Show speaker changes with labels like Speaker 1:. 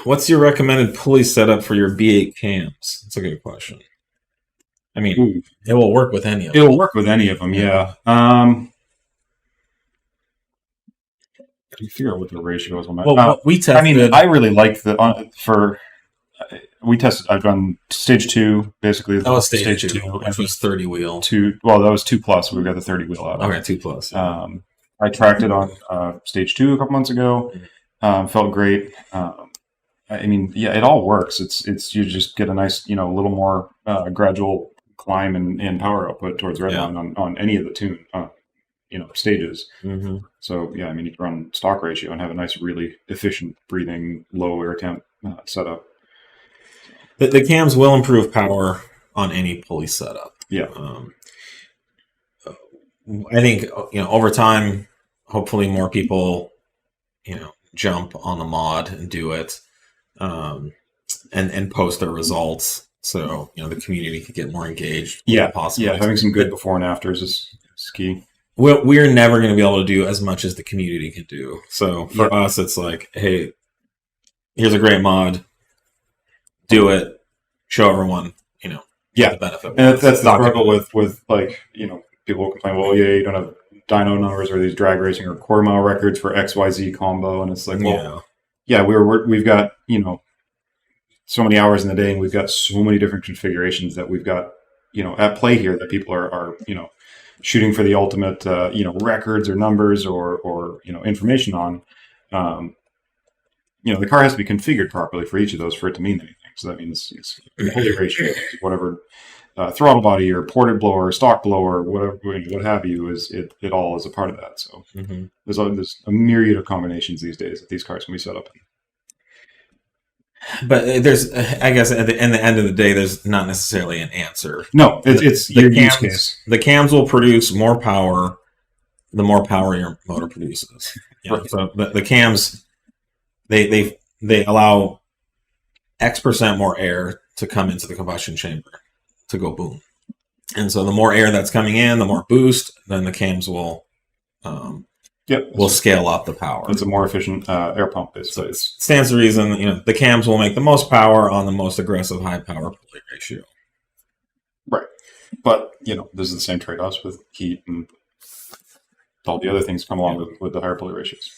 Speaker 1: What's your recommended pulley setup for your B8 cams? That's a good question. I mean, it will work with any of them.
Speaker 2: It'll work with any of them, yeah. Can you figure out what the ratio is on that?
Speaker 1: Well, we tested.
Speaker 2: I mean, I really like we tested. I've done stage 2, basically.
Speaker 1: That was stage 2, which was 30 wheel.
Speaker 2: Well, that was 2 plus. We got the 30 wheel out.
Speaker 1: Okay, 2 plus.
Speaker 2: I tracked it on stage 2 a couple months ago. Felt great. I mean, yeah, it all works. It's you just get a nice, a little more gradual climb and power output towards redline on any of the tune, stages.
Speaker 1: Mm-hmm.
Speaker 2: So yeah, I mean, you can run stock ratio and have a nice, really efficient breathing, low air temp setup.
Speaker 1: The cams will improve power on any pulley setup.
Speaker 2: Yeah.
Speaker 1: I think over time, hopefully more people jump on the mod and do it, and post their results. So, the community could get more engaged.
Speaker 2: Yeah, possibly. Yeah, having some good before and afters is key.
Speaker 1: We're never going to be able to do as much as the community can do. So for us, it's like, hey, here's a great mod. Do it. Show everyone, the benefit.
Speaker 2: And that's the struggle with like, people will complain, well, you don't have dyno numbers or these drag racing or quarter mile records for XYZ combo. And it's like, we've got, so many hours in the day, and we've got so many different configurations that we've got, at play here that people are shooting for the ultimate, records or numbers or information on. The car has to be configured properly for each of those for it to mean anything. So that means it's pulley ratio, whatever throttle body or ported blower, stock blower, whatever, what have you, it all is a part of that. So there's a myriad of combinations these days that these cars can be set up in.
Speaker 1: But there's, I guess, at the end of the day, there's not necessarily an answer.
Speaker 2: No, it's your use case.
Speaker 1: The cams will produce more power the more power your motor produces.
Speaker 2: Right.
Speaker 1: So the cams, they allow X% more air to come into the combustion chamber to go boom. And so the more air that's coming in, the more boost, then the cams will scale up the power.
Speaker 2: It's a more efficient air pump, basically.
Speaker 1: So it stands to reason, the cams will make the most power on the most aggressive high power pulley ratio.
Speaker 2: Right. But, this is the same trade-offs with heat and all the other things come along with the higher pulley ratios.